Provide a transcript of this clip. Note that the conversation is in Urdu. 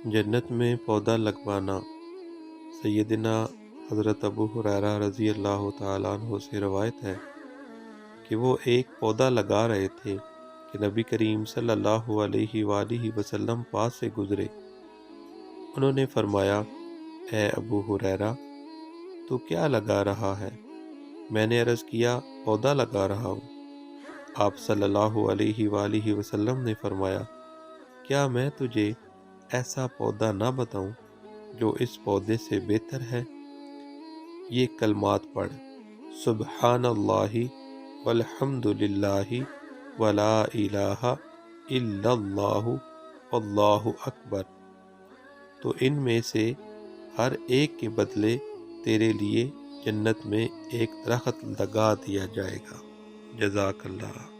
جنت میں پودا لگوانا۔ سیدنا حضرت ابو ہریرہ رضی اللہ تعالیٰ عنہ سے روایت ہے کہ وہ ایک پودا لگا رہے تھے کہ نبی کریم صلی اللہ علیہ وآلہ وسلم پاس سے گزرے۔ انہوں نے فرمایا، اے ابو ہریرہ، تو کیا لگا رہا ہے؟ میں نے عرض کیا، پودا لگا رہا ہوں۔ آپ صلی اللہ علیہ وآلہ وسلم نے فرمایا، کیا میں تجھے ایسا پودا نہ بتاؤں جو اس پودے سے بہتر ہے؟ یہ کلمات پڑھ، سبحان اللہ والحمد للہ ولا الہ الا اللہ واللہ اکبر، تو ان میں سے ہر ایک کے بدلے تیرے لیے جنت میں ایک درخت لگا دیا جائے گا۔ جزاک اللہ۔